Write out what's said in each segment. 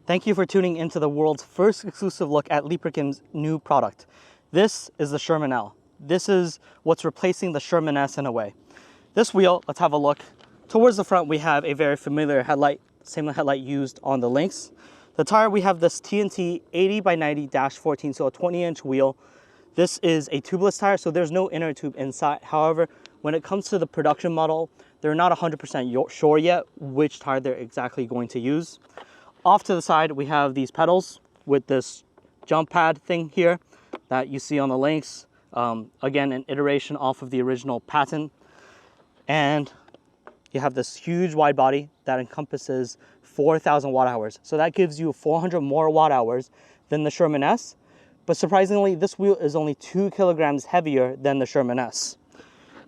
Thank you for tuning into the world's first exclusive look at Leaperkim's new product. This is the Sherman L. This is what's replacing the Sherman S in a way. This wheel, let's have a look. Towards the front, we have a very familiar headlight, same headlight used on the Lynx. The tire, we have this TNT 80x90-14, so a 20-inch wheel. This is a tubeless tire, so there's no inner tube inside. However, when it comes to the production model, they're not 100% sure yet which tire they're exactly going to use. Off to the side, we have these pedals with this jump pad thing here that you see on the Lynx. Again, an iteration off of the original patent. And you have this huge wide body that encompasses 4,000 watt hours. So that gives you 400 more watt hours than the Sherman S. But surprisingly, this wheel is only 2 kilograms heavier than the Sherman S.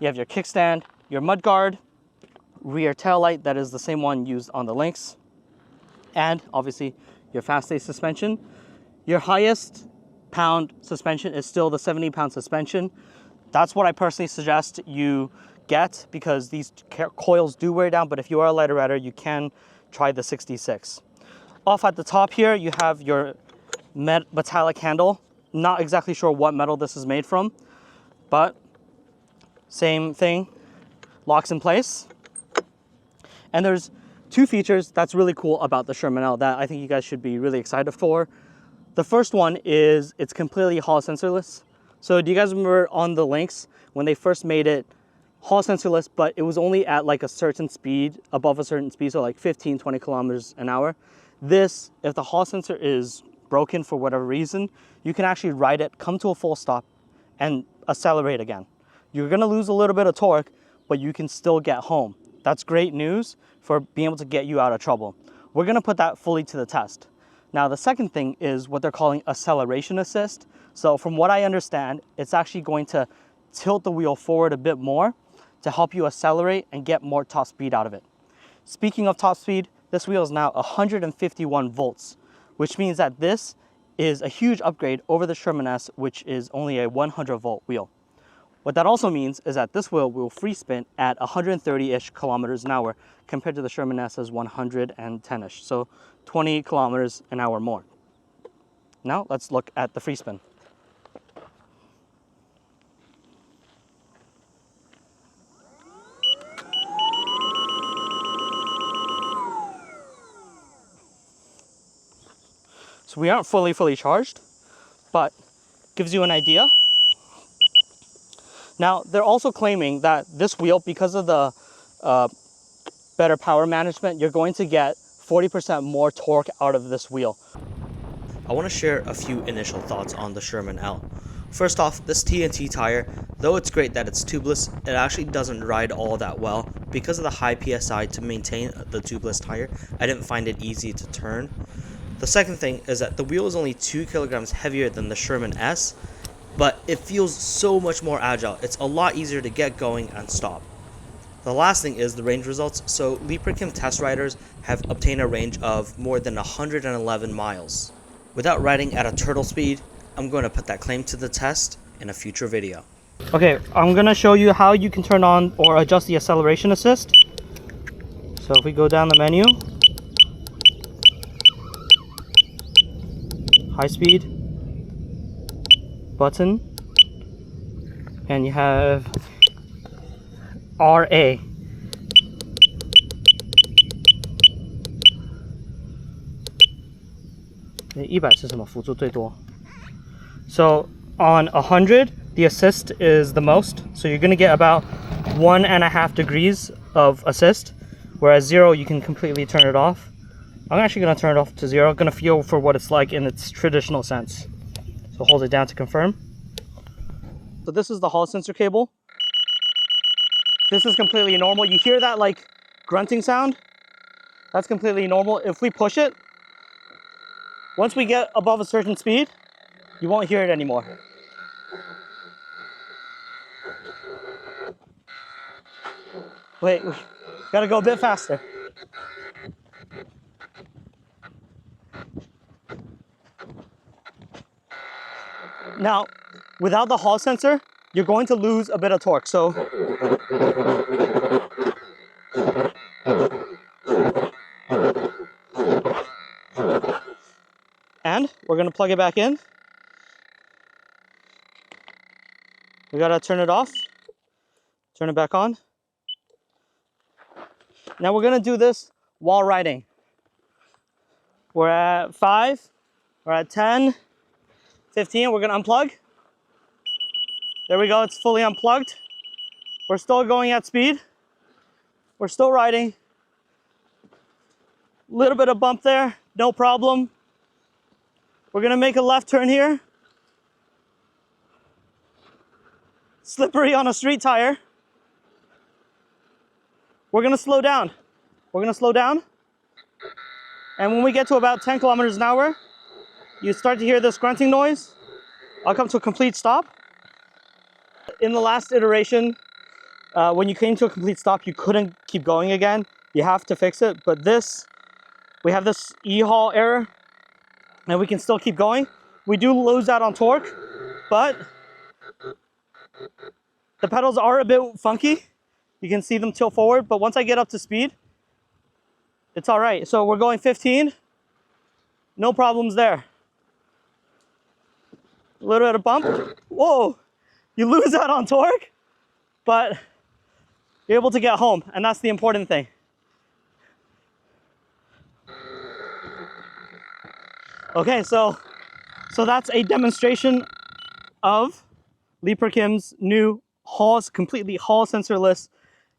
You have your kickstand, your mudguard, rear tail light, that is the same one used on the Lynx. And obviously your FASTACE suspension. Your highest pound suspension is still the 70-pound suspension. That's what I personally suggest you get because these coils do wear down, but if you are a lighter rider, you can try the 66. Off at the top here, you have your metallic handle. Not exactly sure what metal this is made from, but same thing, locks in place. And there's two features that's really cool about the Sherman L that I think you guys should be really excited for. The first one is it's completely hall sensorless. So do you guys remember on the Lynx when they first made it hall sensorless, but it was only at like a certain speed, above a certain speed, so like 15, 20 kilometers an hour. This, if the hall sensor is broken for whatever reason, you can actually ride it, come to a full stop, and accelerate again. You're gonna lose a little bit of torque, but you can still get home. That's great news for being able to get you out of trouble. We're gonna put that fully to the test. Now, the second thing is what they're calling acceleration assist. So from what I understand, it's actually going to tilt the wheel forward a bit more to help you accelerate and get more top speed out of it. Speaking of top speed, this wheel is now 151 volts, which means that this is a huge upgrade over the Sherman S, which is only a 100 volt wheel. What that also means is that this wheel will free spin at 130-ish kilometers an hour compared to the Sherman S's 110-ish, so 20 kilometers an hour more. Now let's look at the free spin. So we aren't fully charged, but gives you an idea. Now, they're also claiming that this wheel, because of the better power management, you're going to get 40% more torque out of this wheel. I want to share a few initial thoughts on the Sherman L. First off, this TNT tire, though it's great that it's tubeless, it actually doesn't ride all that well. Because of the high PSI to maintain the tubeless tire, I didn't find it easy to turn. The second thing is that the wheel is only 2 kilograms heavier than the Sherman S, but it feels so much more agile. It's a lot easier to get going and stop. The last thing is the range results. So Leaperkim test riders have obtained a range of more than 111 miles. Without riding at a turtle speed, I'm going to put that claim to the test in a future video. Okay, I'm going to show you how you can turn on or adjust the acceleration assist. So if we go down the menu, high speed, button, and you have RA. So on 100, the assist is the most. So you're going to get about 1.5 degrees of assist, whereas 0, you can completely turn it off. I'm actually going to turn it off to 0. I'm going to feel for what it's like in its traditional sense. So hold it down to confirm. So this is the hall sensor cable. This is completely normal. You hear that like grunting sound? That's completely normal. If we push it, once we get above a certain speed, you won't hear it anymore. Wait, we gotta go a bit faster. Now, without the hall sensor, you're going to lose a bit of torque. So And we're gonna plug it back in. We gotta turn it off, turn it back on. Now we're gonna do this while riding. We're at 5, we're at 10, 15, we're gonna unplug. There we go, it's fully unplugged. We're still going at speed. We're still riding. Little bit of bump there, no problem. We're gonna make a left turn here. Slippery on a street tire. We're gonna slow down. We're gonna slow down. And when we get to about 10 kilometers an hour, you start to hear this grunting noise. I'll come to a complete stop. In the last iteration, when you came to a complete stop, you couldn't keep going again. You have to fix it. But this, we have this E-haul error, and we can still keep going. We do lose out on torque, but the pedals are a bit funky. You can see them tilt forward, but once I get up to speed, it's all right. So we're going 15, no problems there. A little bit of bump. Whoa, you lose out on torque, but you're able to get home, and that's the important thing. Okay, so that's a demonstration of Leaperkim's new completely Hall sensorless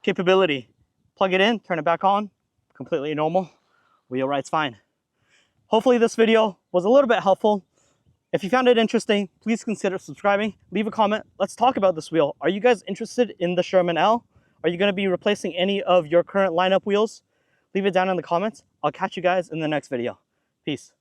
capability. Plug it in, turn it back on, completely normal. Wheel ride's fine. Hopefully this video was a little bit helpful. If you found it interesting, please consider subscribing, leave a comment. Let's talk about this wheel. Are you guys interested in the Sherman L? Are you gonna be replacing any of your current lineup wheels? Leave it down in the comments. I'll catch you guys in the next video. Peace.